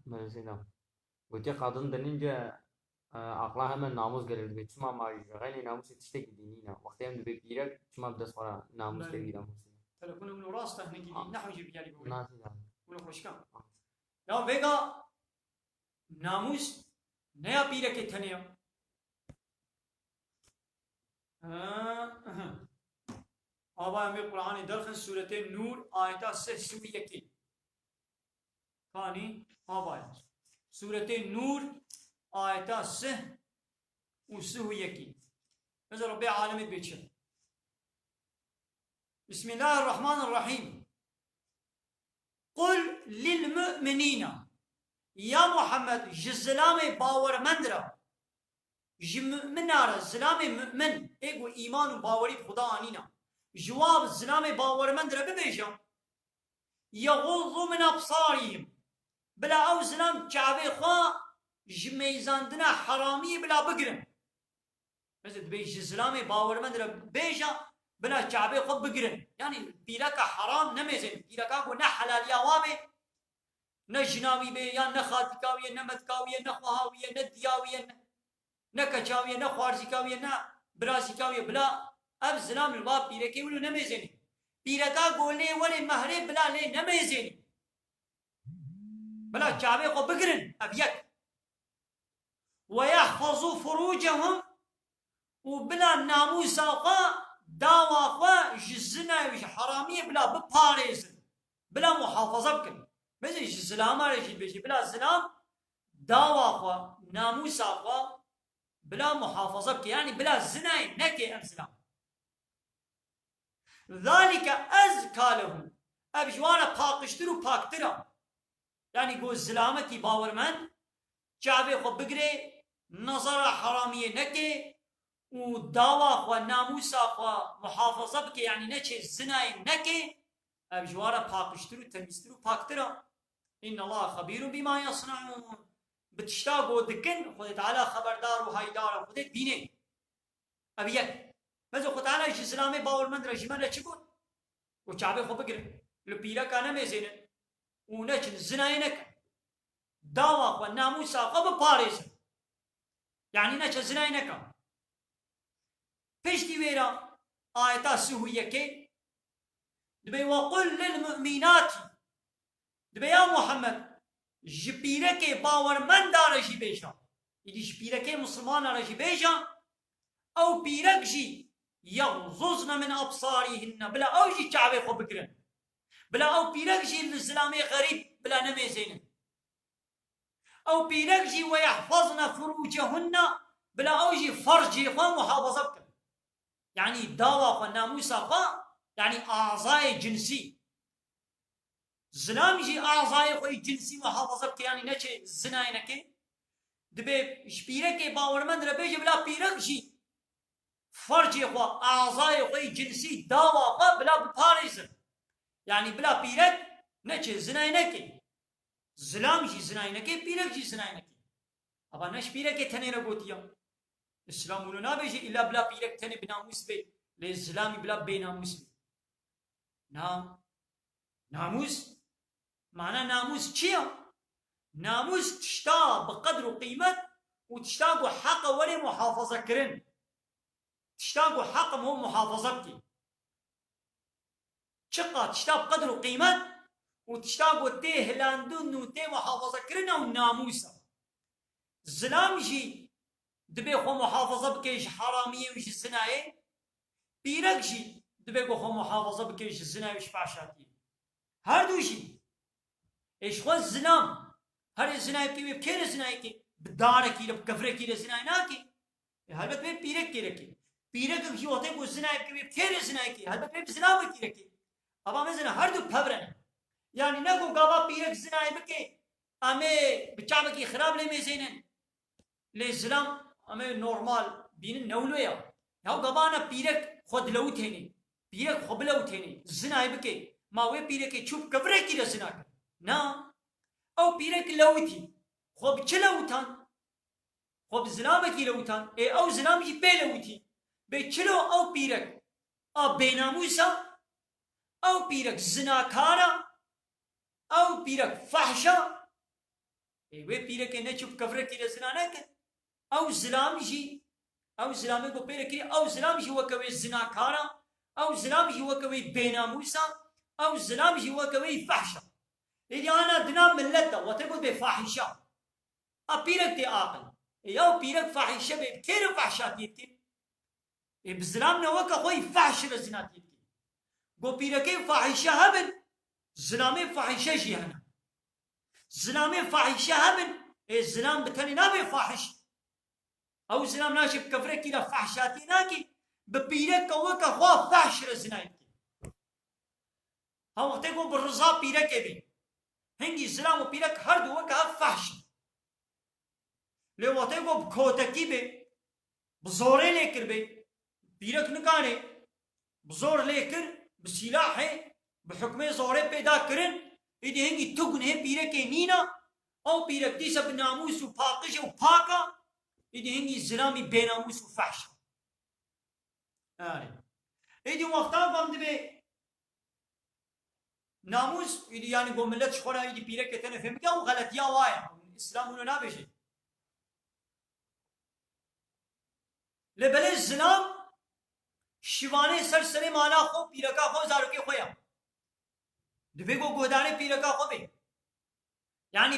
Mesela. Gotiya kadın denince akla hemen namus gelir. Ve çuma marij. Gayri namus tiştek dinina. Vakti hem de bir pirek çuma bir de sonra namus بله tevhid namus. تلفون من راسته نجي نحو جيب يعني بقول Nasıl yani? بقول خوش كم يا بيجا ناموس نیا پیر کے تھنیا آبا ہمیں قرآن درخن سورت نور آیتا سے سوی یکی کانی آبا سورت نور آیتا سے وسوی یکی نزل ربي عالمي بيتشر بسم الله الرحمن الرحيم قل للمؤمنين يا محمد جزلام باور مندرا جمؤمنار زلام مؤمن ايگو ایمان و باوری خدا آنینا جواب زلام باور مندرا ببیشم يغضوا من ابصارهم بلا او زلام كعبه خوا جميزاندنا حرامي بلا بقرن مثل بيج زلام باور مندرا بيجا بلا كعبه خوا بقرن يعني بيرك حرام نميزن بيرك اكو نحلال يا وابي نجناوي بي يا نخاتكاوية نمتكاوية نخوهاوية ندياوية نكچاوية نخوارزيكاوية نا برازيكاوية بلا اب زلام الباب بيركي ولو نميزني بيركا قولي ولي مهري بلا لي نميزني بلا كعبه خو بقرن ابيك ويحفظوا فروجهم وبلا ناموس اخوا داوا اخوا جزنا حرامية بلا بباريزن بلا محافظة بكن مثل الزلام رجل بيجي بلا زلام داوا اخوا ناموس اخوا بلا محافظة بك يعني بلا زناي نكي ام زلام ذلك ازكى لهم ابجوانا باقشترو باكترا يعني قول زلامتي باورمن جابي خو بقري نظر حرامية نكي وداوا اخوا ناموس اخوا محافظة بك يعني نكي زناي نكي ابجوانا باقشترو تمسترو باكترا إن الله خبير بما يصنعون بتشتاقوا دكن خذ تعالى خبردار وهايدار خذ بيني أبيك ماذا خذ تعالى إيش إسلامي باور من رجيمان رشكون وشعبي خو بقر لبيرا كان مزين ونش زناينك داوا والناموس خو باريس يعني نش زناينك فيش ويرا آيات سهوية كي دبي وقل للمؤمنات دبي يا محمد جبيرك باور من دار جي بيجا يدي جبيرك مسلمان جي بيجا او بيرك جي يغضضن من ابصارهن بلا او جي كعبه خو بكرن بلا او بيرك جي الاسلامي غريب بلا نميزين او بيرك جي ويحفظن فروجهن بلا او جي فرجي خو محافظه بكن يعني داوا خو ناموس خو يعني اعضاء جنسي زلام جي اعضاء خوي جنسي محافظه بك يعني نچه زناينك دبي شبيرك باورمند ربيج بلا بيرك جي فرجي خو اعضاء خوي جنسي داوا خو بلا باريز يعني بلا بيرك نچه زناينك زلام جي زناينك بيرك جي زناينك ابا نش بيرك تني رغوتيا اسلام ولا بيجي الا بلا بيرك تني بناموس بي للزلام بلا بيناموس نعم ناموس معنى ناموس چيا ناموس تشتا بقدر وقيمة وتشتا حق ولي محافظة كرن تشتا حق مو محافظة بكي شقا تشتا بقدر وقيمة وتشتا تيه لاندون وتيه محافظة كرن او ناموسا زلام جي دبي خو محافظة بكيش حرامية وش الزناية بيرك جي دبي خو محافظة بكيش الزناية وش فعشاتي هر دوشي ايش خو الزلام هر الزناية كي بكير الزناية كي بدارك كي بكفرك كي الزناية ناكي هلبت بي بيرك كي ركي بيرك كي وطي كو الزناية كي بكير الزناية كي هلبت بي بزلام كي ركي ابا مثلا هر دو بفرنا يعني نكو قابا بيرك الزناية بكي امي بچابك كي خراب لي ميزينن لي زلام امي نورمال بين نولويا هاو قابانا بيرك خود لو تيني بيرك خبلو تيني الزناية بكي ما وي بيرك كي چوب كفرك كي الزناية نا او بيرك لوتي خب چلوتان خب زلامكي لوتان اي او زلامكي بيلوتي بچلو او بيرك ا بيناموسا او بيرك زناكارا او بيرك فحشا وی پیره که نچوب کفره کی رزنا نکن او زلام جی او زلامی کو پیره کی او زلام جی وکوی زناکارا او زلام جی وکوی بیناموسا او زلام جی وکوی فحشا ایدی آنا دنا ملت دا وتقول بفاحشة پیرک تی عاقل او پیرک فاحشه به کیر فحشاتی تی بزلام نوکا خوی فحش رزناتی تی گو پیرکی فاحشه هبن زلامی فاحشه جیانا زلامي فاحشة هبن الزلام بتاني نابي فاحش او زلام ناشي بكفرك الى فحشاتي ناكي ببيرك وكا خوا فحش رزنايتي ها وقت يقول بالرضا بيرك بي هنجي زلام وبيرك هرد وكا فحش لو وقت يقول بكوتكي بي بزوري ليكر بي بيرك نكاني بزور ليكر بسلاحي بحكمي زوري بيدا كرن ایدی هنگی تگن ہے پیرک نینا او پیرک دیسا بناموس و پاقش و پاکا ایدی هنگی زلامی بیناموس و فحش ایدی وقتا فهمد به ناموس ایدی یعنی گو ملت شخورا ایدی پیرک تنه فهم کیا و غلطیا وایا اسلام اونو نابشه لبله زلام شوانه سر مالا خو پیرکا خو زارو که خویا دبی کو گودانے پیرکا خو بے یعنی